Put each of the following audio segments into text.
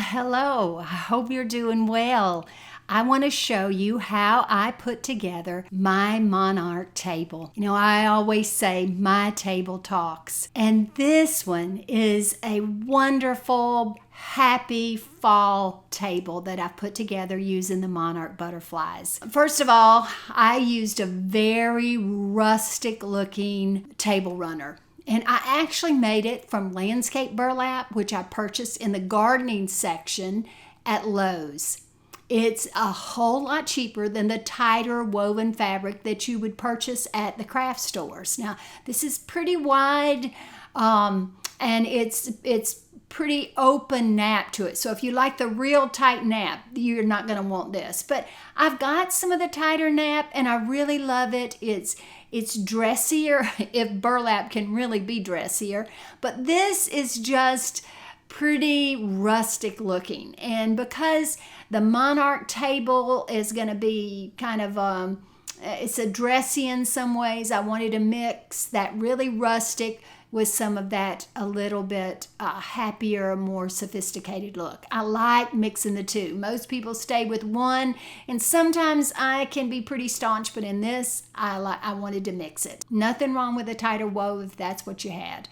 Hello, I hope you're doing well. I want to show you how I put together my Monarch table. I always say my table talks. And this one is a wonderful, happy fall table that I've put together using the Monarch Butterflies. First of all, I used a very rustic looking table runner. And I actually made it from landscape burlap, which I purchased in the gardening section at Lowe's. It's a whole lot cheaper than the tighter woven fabric that you would purchase at the craft stores. Now, this is pretty wide, and it's pretty open nap to it. So if you like the real tight nap, you're not going to want this. But I've got some of the tighter nap, and I really love it. It's dressier, if burlap can really be dressier. But this is just pretty rustic looking. And because the Monarch table is going to be kind of, it's a dressy in some ways, I wanted to mix that really rustic with some of that a little bit happier, more sophisticated look. I like mixing the two. Most people stay with one, and sometimes I can be pretty staunch, but in this, I wanted to mix it. Nothing wrong with a tighter wove if that's what you had.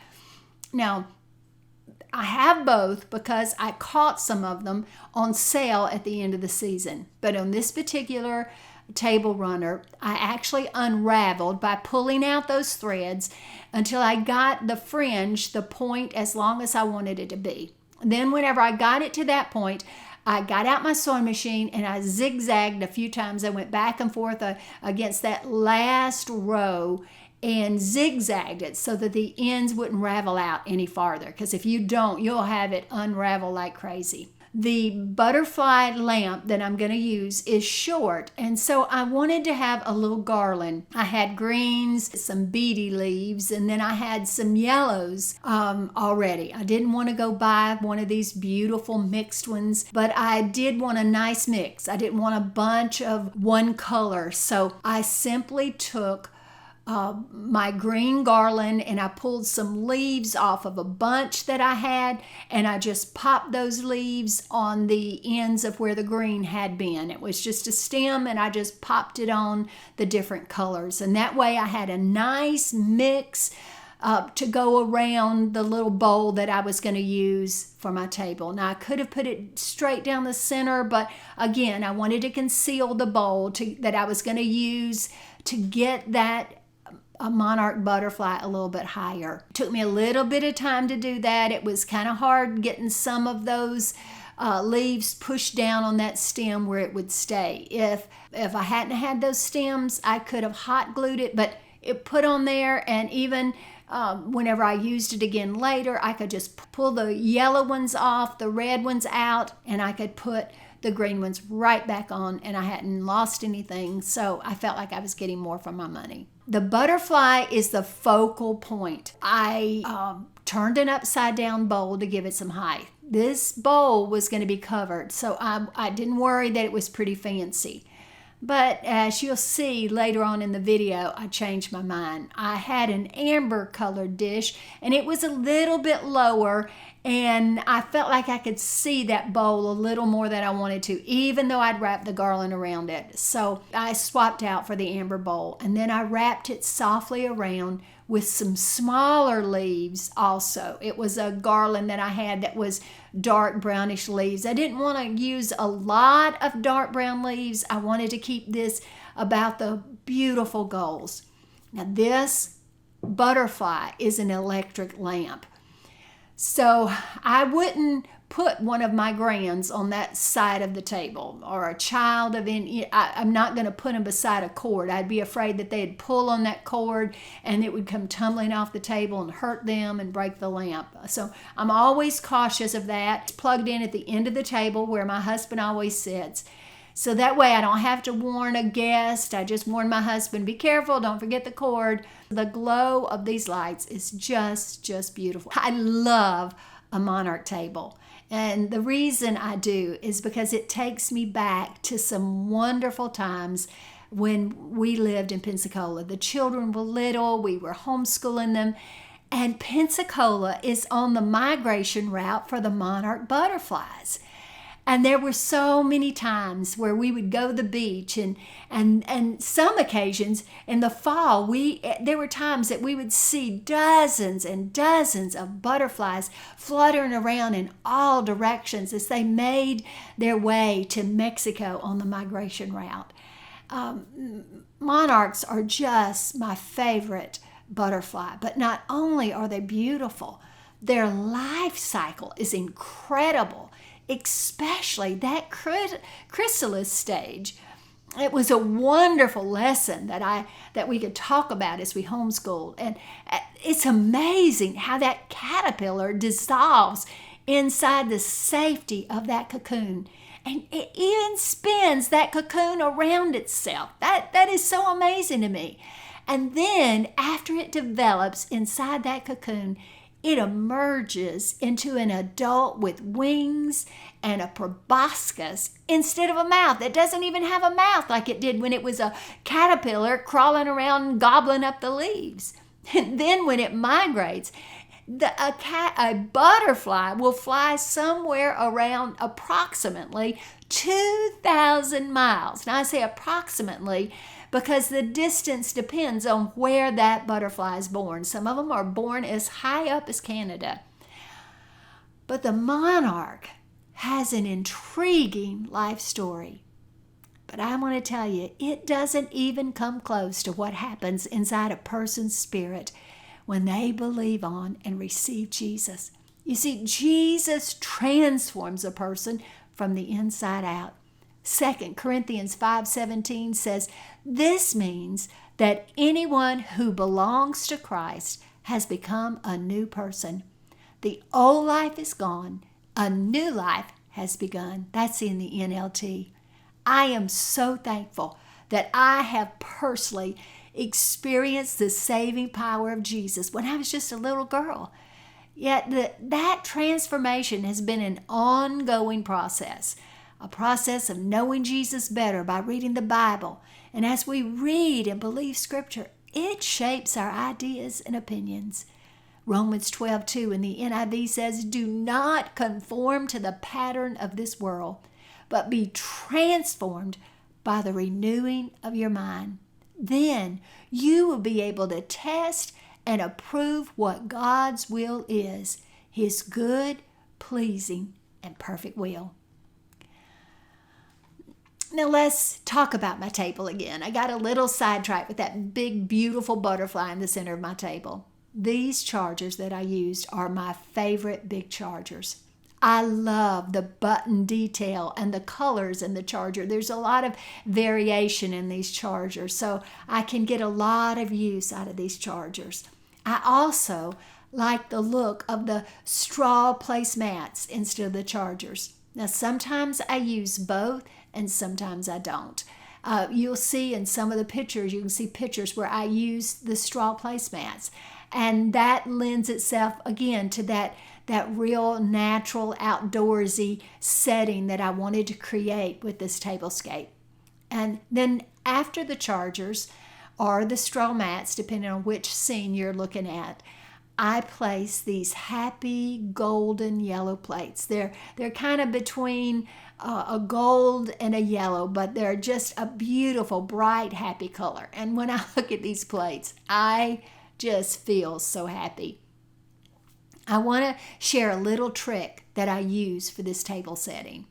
Now, I have both because I caught some of them on sale at the end of the season. But on this particular table runner, I actually unraveled by pulling out those threads until I got the fringe, the point, as long as I wanted it to be. Then whenever I got it to that point, I got out my sewing machine and I zigzagged a few times. I went back and forth against that last row and zigzagged it so that the ends wouldn't ravel out any farther, because if you don't, you'll have it unravel like crazy. The butterfly lamp that I'm going to use is short, and so I wanted to have a little garland. I had greens, some beady leaves, and then I had some yellows already. I didn't want to go buy one of these beautiful mixed ones, but I did want a nice mix. I didn't want a bunch of one color, so I simply took my green garland and I pulled some leaves off of a bunch that I had, and I just popped those leaves on the ends of where the green had been. It was just a stem, and I just popped it on the different colors, and that way I had a nice mix to go around the little bowl that I was going to use for my table. Now, I could have put it straight down the center, but again, I wanted to conceal the bowl that I was going to use to get that a Monarch butterfly a little bit higher. It took me a little bit of time to do that. It was kind of hard getting some of those leaves pushed down on that stem where it would stay. If I hadn't had those stems, I could have hot glued it, but it put on there, and even whenever I used it again later, I could just pull the yellow ones off, the red ones out, and I could put the green ones right back on, and I hadn't lost anything, so I felt like I was getting more for my money. The butterfly is the focal point. I turned an upside down bowl to give it some height. This bowl was going to be covered, so I didn't worry that it was pretty fancy. But as you'll see later on in the video, I changed my mind. I had an amber colored dish, and it was a little bit lower, and I felt like I could see that bowl a little more than I wanted to, even though I'd wrapped the garland around it. So I swapped out for the amber bowl, and then I wrapped it softly around with some smaller leaves also. It was a garland that I had that was dark brownish leaves. I didn't want to use a lot of dark brown leaves. I wanted to keep this about the beautiful golds. Now, this butterfly is an electric lamp. So I wouldn't put one of my grands on that side of the table, or a child of any. I'm not going to put them beside a cord. I'd be afraid that they'd pull on that cord and it would come tumbling off the table and hurt them and break the lamp. So I'm always cautious of that. It's plugged in at the end of the table where my husband always sits. So that way I don't have to warn a guest. I just warn my husband, be careful, don't forget the cord. The glow of these lights is just beautiful. I love a Monarch table. And the reason I do is because it takes me back to some wonderful times when we lived in Pensacola. The children were little, we were homeschooling them, and Pensacola is on the migration route for the Monarch Butterflies. And there were so many times where we would go to the beach, and some occasions in the fall, there were times that we would see dozens and dozens of butterflies fluttering around in all directions as they made their way to Mexico on the migration route. Monarchs are just my favorite butterfly, but not only are they beautiful, their life cycle is incredible, especially that chrysalis stage. It was a wonderful lesson that we could talk about as we homeschooled. And it's amazing how that caterpillar dissolves inside the safety of that cocoon. And it even spins that cocoon around itself. That is so amazing to me. And then after it develops inside that cocoon, it emerges into an adult with wings and a proboscis instead of a mouth. It doesn't even have a mouth like it did when it was a caterpillar crawling around and gobbling up the leaves. And then when it migrates, a butterfly will fly somewhere around approximately 2,000 miles. Now I say approximately because the distance depends on where that butterfly is born. Some of them are born as high up as Canada. But the monarch has an intriguing life story. But I want to tell you, it doesn't even come close to what happens inside a person's spirit when they believe on and receive Jesus. You see, Jesus transforms a person from the inside out. 2 Corinthians 5:17 says, "This means that anyone who belongs to Christ has become a new person. The old life is gone. A new life has begun." That's in the NLT. I am so thankful that I have personally experienced the saving power of Jesus when I was just a little girl. Yet that transformation has been an ongoing process, a process of knowing Jesus better by reading the Bible. And as we read and believe Scripture, it shapes our ideas and opinions. Romans 12:2 in the NIV says, "Do not conform to the pattern of this world, but be transformed by the renewing of your mind. Then you will be able to test and approve what God's will is, His good, pleasing, and perfect will." Now let's talk about my table again. I got a little sidetracked with that big, beautiful butterfly in the center of my table. These chargers that I used are my favorite big chargers. I love the button detail and the colors in the charger. There's a lot of variation in these chargers, so I can get a lot of use out of these chargers. I also like the look of the straw placemats instead of the chargers. Now, sometimes I use both and sometimes I don't. You'll see in some of the pictures, you can see pictures where I use the straw placemats. And that lends itself, again, to that real natural outdoorsy setting that I wanted to create with this tablescape. And then after the chargers or the straw mats, depending on which scene you're looking at, I place these happy golden yellow plates. They're kind of between a gold and a yellow, but they're just a beautiful, bright, happy color. And when I look at these plates, I just feel so happy. I want to share a little trick that I use for this table setting.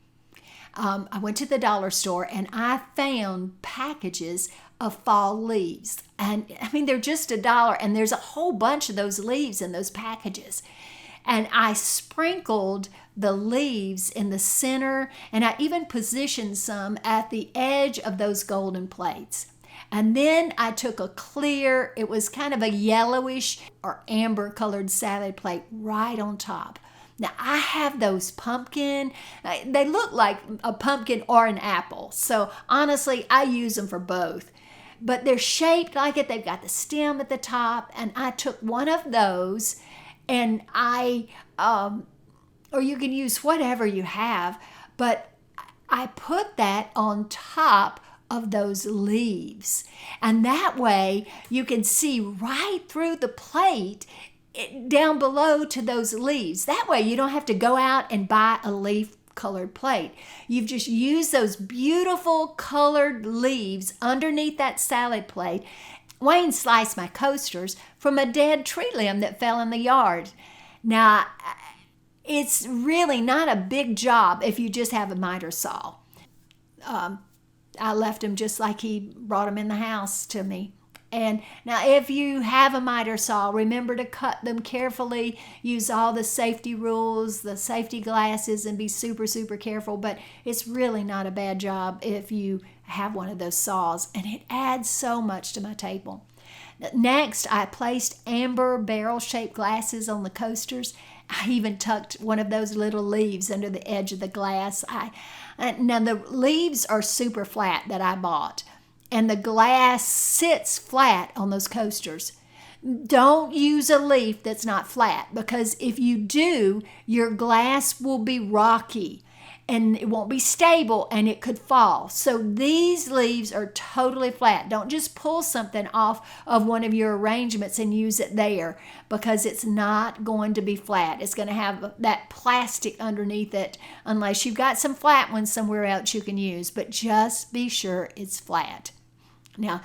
I went to the dollar store and I found packages of fall leaves. And I mean, they're just $1 and there's a whole bunch of those leaves in those packages. And I sprinkled the leaves in the center and I even positioned some at the edge of those golden plates. And then I took a clear, it was kind of a yellowish or amber colored salad plate right on top. Now I have those pumpkin, they look like a pumpkin or an apple. So honestly, I use them for both. But they're shaped like it, they've got the stem at the top. And I took one of those and or you can use whatever you have, but I put that on top of those leaves. And that way you can see right through the plate down below to those leaves. That way you don't have to go out and buy a leaf colored plate. You've just used those beautiful colored leaves underneath that salad plate. Wayne sliced my coasters from a dead tree limb that fell in the yard. Now, it's really not a big job if you just have a miter saw. I left him just like he brought him in the house to me. And now if you have a miter saw, remember to cut them carefully, use all the safety rules, the safety glasses, and be super, super careful. But it's really not a bad job if you have one of those saws, and it adds so much to my table. Next, I placed amber barrel-shaped glasses on the coasters. I even tucked one of those little leaves under the edge of the glass. Now, the leaves are super flat that I bought, and the glass sits flat on those coasters. Don't use a leaf that's not flat, because if you do, your glass will be rocky and it won't be stable and it could fall. So these leaves are totally flat. Don't just pull something off of one of your arrangements and use it there, because it's not going to be flat. It's going to have that plastic underneath it, unless you've got some flat ones somewhere else you can use, but just be sure it's flat. Now,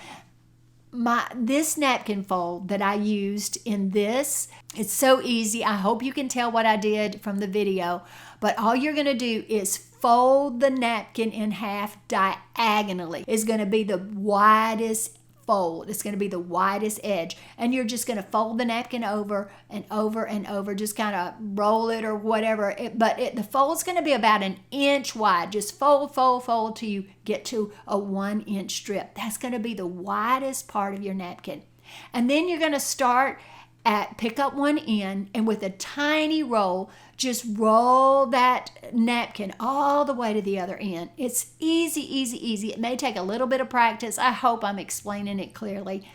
this napkin fold that I used in this, it's so easy. I hope you can tell what I did from the video, but all you're going to do is fold the napkin in half diagonally. It's going to be the widest fold. It's going to be the widest edge, and you're just going to fold the napkin over and over and over, just kind of roll it or whatever. The fold's going to be about 1 inch wide. Just fold, fold, fold till you get to a 1 inch strip. That's going to be the widest part of your napkin. And then you're going to pick up one end, and with a tiny roll, just roll that napkin all the way to the other end. It's easy, easy, easy. It may take a little bit of practice. I hope I'm explaining it clearly.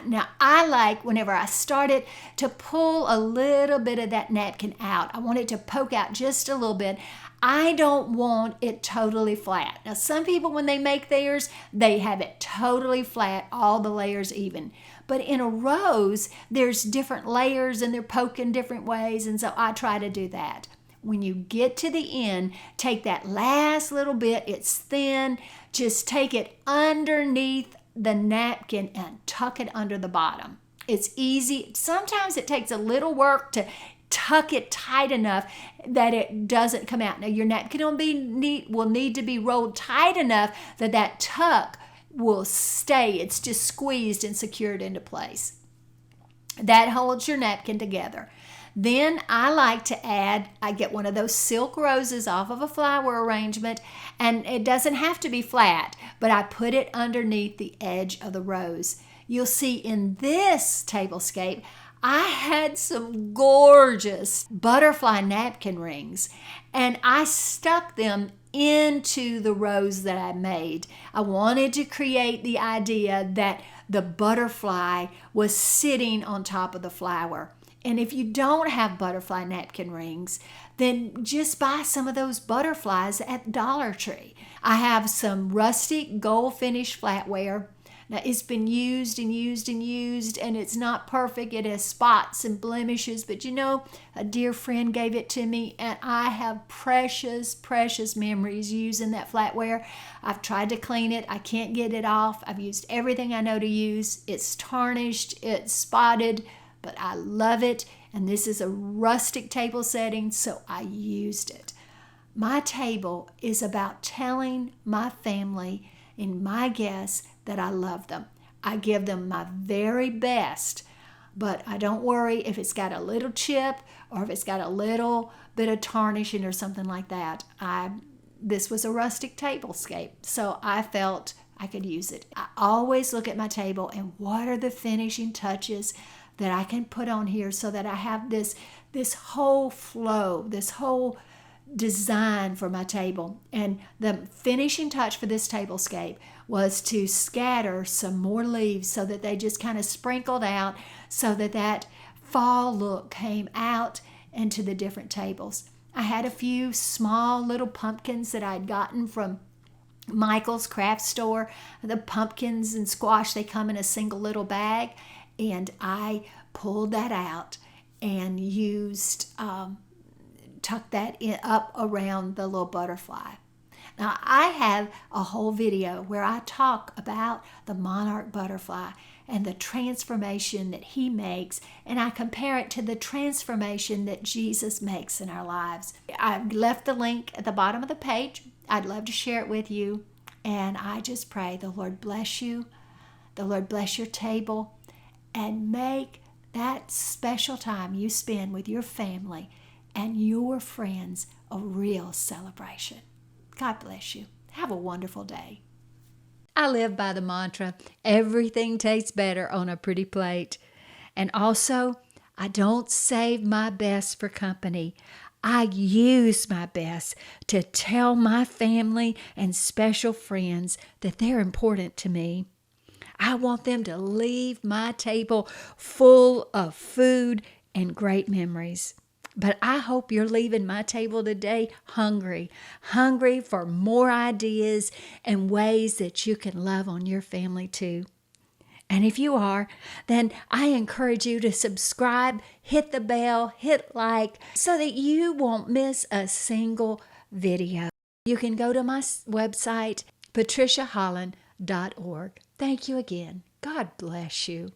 Now, I like, whenever I start it, to pull a little bit of that napkin out. I want it to poke out just a little bit. I don't want it totally flat. Now, some people, when they make theirs, they have it totally flat, all the layers even. But in a rose, there's different layers and they're poking different ways, and so I try to do that. When you get to the end, take that last little bit, it's thin, just take it underneath the napkin and tuck it under the bottom. It's easy. Sometimes it takes a little work to tuck it tight enough that it doesn't come out. Now, your napkin will need to be rolled tight enough that that tuck will stay. It's just squeezed and secured into place. That holds your napkin together. Then I get one of those silk roses off of a flower arrangement, and it doesn't have to be flat, but I put it underneath the edge of the rose. You'll see in this tablescape, I had some gorgeous butterfly napkin rings, and I stuck them into the rose that I made. I wanted to create the idea that the butterfly was sitting on top of the flower. And if you don't have butterfly napkin rings, then just buy some of those butterflies at Dollar Tree. I have some rustic gold finish flatware. Now, it's been used and used and used, and it's not perfect. It has spots and blemishes, but a dear friend gave it to me, and I have precious, precious memories using that flatware. I've tried to clean it. I can't get it off. I've used everything I know to use. It's tarnished, it's spotted, but I love it, and this is a rustic table setting, so I used it. My table is about telling my family and my guests that I love them. I give them my very best, but I don't worry if it's got a little chip or if it's got a little bit of tarnishing or something like that. This was a rustic tablescape, so I felt I could use it. I always look at my table and what are the finishing touches that I can put on here so that I have this whole flow, this whole design for my table. And the finishing touch for this tablescape was to scatter some more leaves so that they just kind of sprinkled out so that that fall look came out into the different tables. I had a few small little pumpkins that I'd gotten from Michael's craft store. The pumpkins and squash, they come in a single little bag, and I pulled that out and used tuck that up around the little butterfly. Now, I have a whole video where I talk about the monarch butterfly and the transformation that he makes, and I compare it to the transformation that Jesus makes in our lives. I left the link at the bottom of the page. I'd love to share it with you, and I just pray the Lord bless you, the Lord bless your table, and make that special time you spend with your family and your friends a real celebration. God bless you. Have a wonderful day. I live by the mantra, everything tastes better on a pretty plate. And also, I don't save my best for company. I use my best to tell my family and special friends that they're important to me. I want them to leave my table full of food and great memories. But I hope you're leaving my table today hungry for more ideas and ways that you can love on your family too. And if you are, then I encourage you to subscribe, hit the bell, hit like, so that you won't miss a single video. You can go to my website, patriciaholland.org. Thank you again. God bless you.